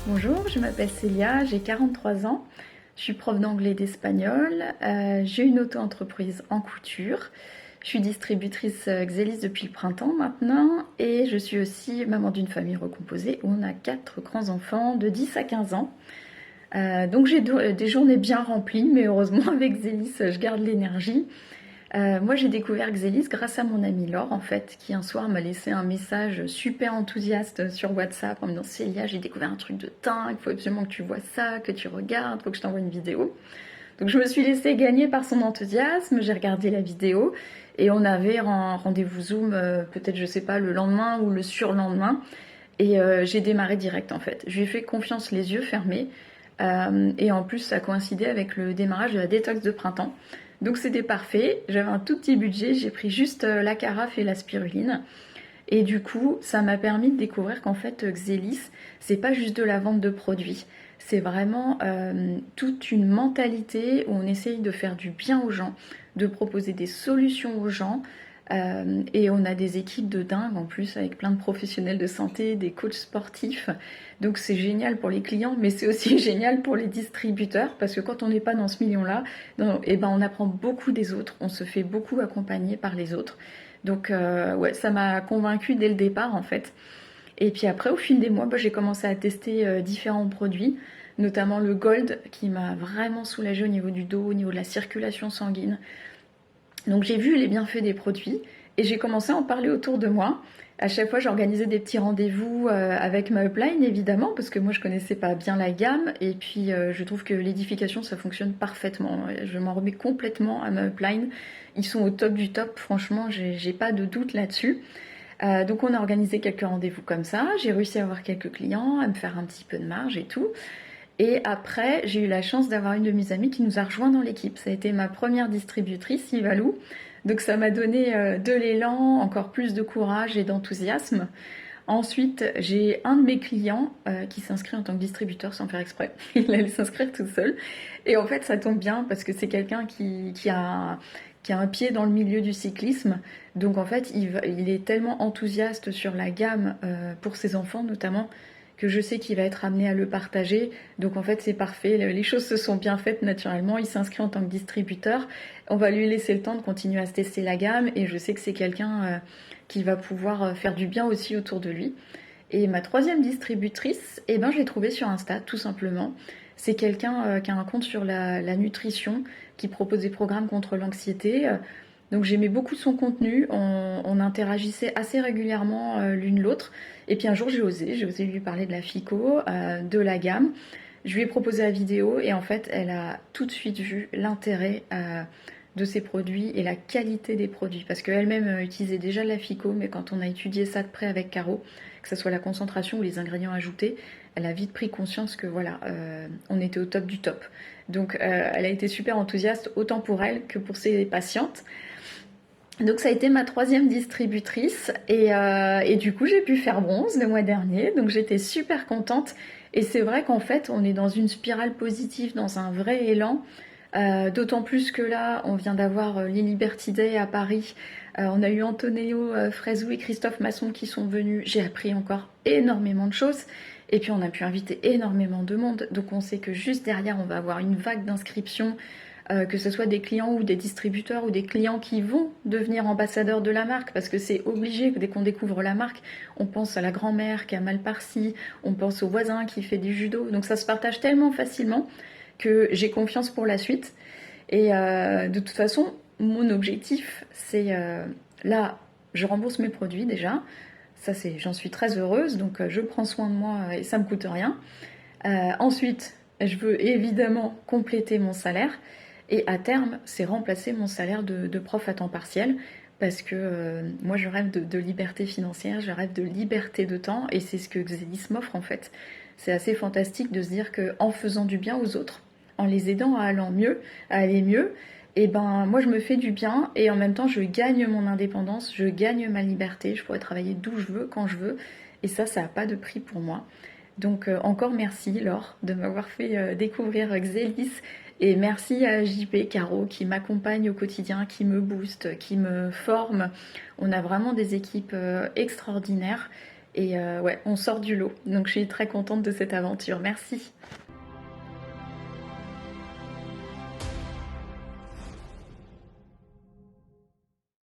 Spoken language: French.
Bonjour, je m'appelle Célia, j'ai 43 ans, je suis prof d'anglais et d'espagnol, j'ai une auto-entreprise en couture, je suis distributrice Xelis depuis le printemps maintenant et je suis aussi maman d'une famille recomposée où on a 4 grands-enfants de 10 à 15 ans. Donc j'ai des journées bien remplies, mais heureusement avec Xelis je garde l'énergie. Moi, j'ai découvert Xelis grâce à mon amie Laure, en fait, qui un soir m'a laissé un message super enthousiaste sur WhatsApp en me disant Célia, j'ai découvert un truc de dingue, il faut absolument que tu vois ça, que tu regardes, il faut que je t'envoie une vidéo. Donc, je me suis laissée gagner par son enthousiasme, j'ai regardé la vidéo et on avait un rendez-vous Zoom, peut-être, je sais pas, le lendemain ou le surlendemain. Et j'ai démarré direct en fait. Je lui ai fait confiance les yeux fermés. Et en plus, ça coïncidait avec le démarrage de la détox de printemps. Donc c'était parfait. J'avais un tout petit budget. J'ai pris juste la carafe et la spiruline. Et du coup, ça m'a permis de découvrir qu'en fait, Xelis, c'est pas juste de la vente de produits. C'est vraiment toute une mentalité où on essaye de faire du bien aux gens, de proposer des solutions aux gens. Et on a des équipes de dingue en plus avec plein de professionnels de santé, des coachs sportifs. Donc c'est génial pour les clients, mais c'est aussi génial pour les distributeurs parce que quand on n'est pas dans ce milieu-là, et ben on apprend beaucoup des autres, on se fait beaucoup accompagner par les autres. Donc ouais, ça m'a convaincue dès le départ en fait. Et puis après, au fil des mois, j'ai commencé à tester différents produits, notamment le Gold qui m'a vraiment soulagée au niveau du dos, au niveau de la circulation sanguine. Donc j'ai vu les bienfaits des produits et j'ai commencé à en parler autour de moi. À chaque fois, j'organisais des petits rendez-vous avec ma upline, évidemment, parce que moi, je connaissais pas bien la gamme. Et puis, je trouve que l'édification, ça fonctionne parfaitement. Je m'en remets complètement à ma upline. Ils sont au top du top, franchement, j'ai pas de doute là-dessus. Donc, on a organisé quelques rendez-vous comme ça. J'ai réussi à avoir quelques clients, à me faire un petit peu de marge et tout. Et après, j'ai eu la chance d'avoir une de mes amies qui nous a rejoint dans l'équipe. Ça a été ma première distributrice, Ivalou. Donc ça m'a donné de l'élan, encore plus de courage et d'enthousiasme. Ensuite, j'ai un de mes clients qui s'inscrit en tant que distributeur sans faire exprès. Il allait s'inscrire tout seul. Et en fait, ça tombe bien parce que c'est quelqu'un qui a un pied dans le milieu du cyclisme. Donc en fait, il est tellement enthousiaste sur la gamme pour ses enfants notamment que je sais qu'il va être amené à le partager. Donc en fait, c'est parfait. Les choses se sont bien faites naturellement. Il s'inscrit en tant que distributeur. On va lui laisser le temps de continuer à se tester la gamme. Et je sais que c'est quelqu'un qui va pouvoir faire du bien aussi autour de lui. Et ma troisième distributrice, eh ben, je l'ai trouvée sur Insta, tout simplement. C'est quelqu'un qui a un compte sur la nutrition, qui propose des programmes contre l'anxiété. Donc j'aimais beaucoup son contenu, on interagissait assez régulièrement l'une l'autre. Et puis un jour j'ai osé lui parler de la FICO, de la gamme. Je lui ai proposé la vidéo et en fait elle a tout de suite vu l'intérêt de ces produits et la qualité des produits. Parce qu'elle-même utilisait déjà de la FICO, mais quand on a étudié ça de près avec Caro, que ce soit la concentration ou les ingrédients ajoutés, elle a vite pris conscience que voilà, on était au top du top. Donc elle a été super enthousiaste autant pour elle que pour ses patientes. Donc ça a été ma troisième distributrice et du coup j'ai pu faire bronze le mois dernier, donc j'étais super contente et c'est vrai qu'en fait on est dans une spirale positive, dans un vrai élan, d'autant plus que là on vient d'avoir les Liberty Day à Paris, on a eu Antonio Frezou et Christophe Masson qui sont venus, j'ai appris encore énormément de choses et puis on a pu inviter énormément de monde, donc on sait que juste derrière on va avoir une vague d'inscriptions, que ce soit des clients ou des distributeurs ou des clients qui vont devenir ambassadeurs de la marque parce que c'est obligé que dès qu'on découvre la marque, on pense à la grand-mère qui a mal par-ci, on pense au voisin qui fait du judo. Donc ça se partage tellement facilement que j'ai confiance pour la suite. Et de toute façon, mon objectif, c'est là, je rembourse mes produits déjà. Ça, j'en suis très heureuse, donc je prends soin de moi et ça me coûte rien. Ensuite, je veux évidemment compléter mon salaire. Et à terme, c'est remplacer mon salaire de prof à temps partiel parce que moi je rêve de liberté financière, je rêve de liberté de temps et c'est ce que Xelis m'offre en fait. C'est assez fantastique de se dire qu'en faisant du bien aux autres, en les aidant à aller mieux, et ben moi je me fais du bien et en même temps je gagne mon indépendance, je gagne ma liberté, je pourrais travailler d'où je veux, quand je veux et ça n'a pas de prix pour moi. Donc encore merci Laure de m'avoir fait découvrir Xelis et merci à JP Caro qui m'accompagne au quotidien, qui me booste, qui me forme. On a vraiment des équipes extraordinaires Et ouais, on sort du lot. Donc je suis très contente de cette aventure. Merci.